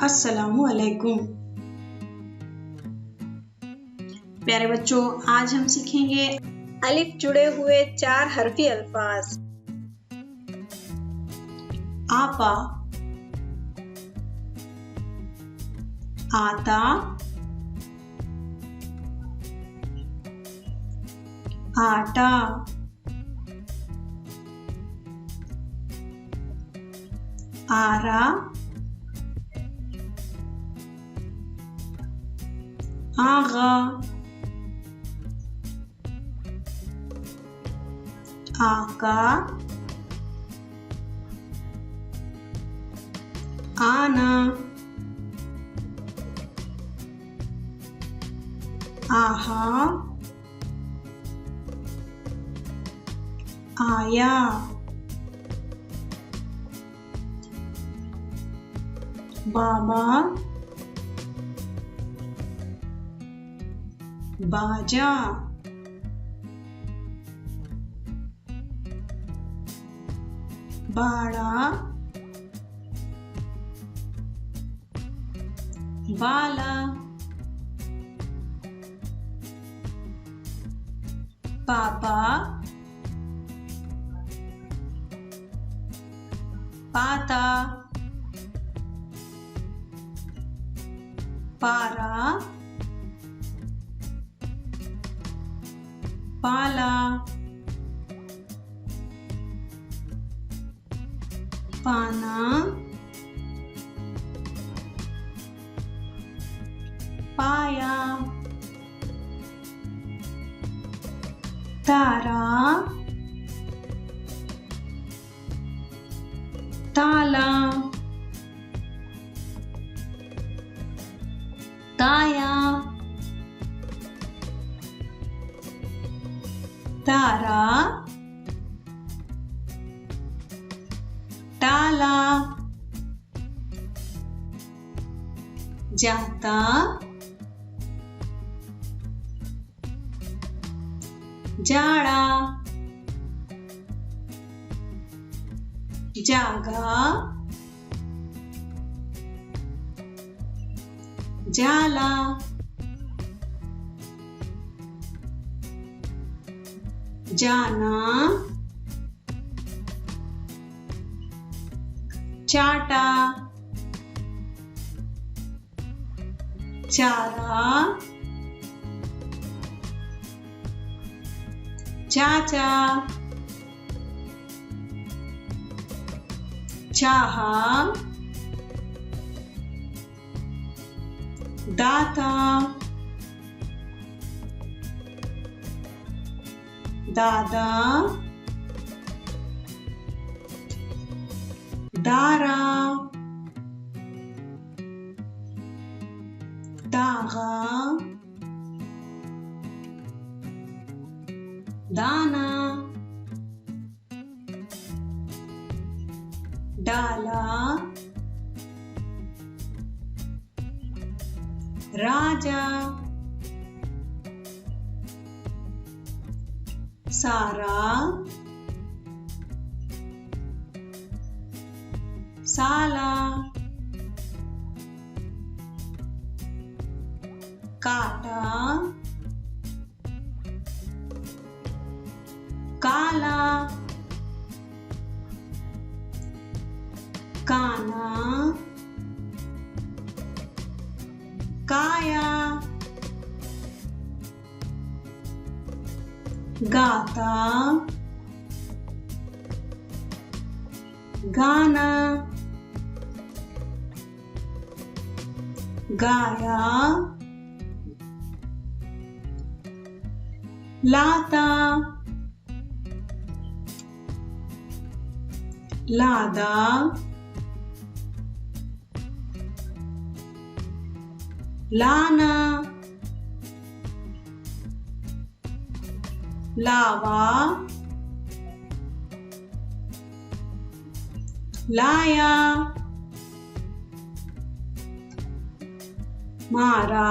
अस्सलामुअलैकुम। प्यारे बच्चों, आज हम सीखेंगे अलिफ जुड़े हुए 4 हरफी अल्फाज। आपा, आता, आटा, आरा, आगा, आका, आना, आहा, आया, बाबा, बाजा, बाड़ा, बाला, पापा, पाता, पारा, पाला, पाना, पाया, तारा, ताला, ताया, तारा, ताला, जाता, जाड़ा, जागा, जाला, जाना, चाटा, चारा, चाचा, चाहा, दाता, दादा, दारा, दागा, दाना, डाला, राजा, सारा, साला, काटा, काला, काना, काया, गाता, गाना, गाया, लाता, लादा, लाना, लावा, लाया, मारा,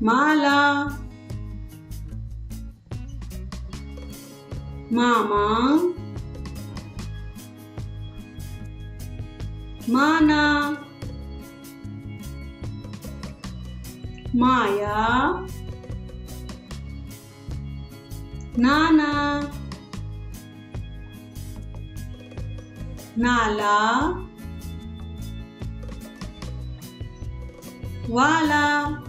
माला, मामा, माना, माया, नाना, नाला, वाला।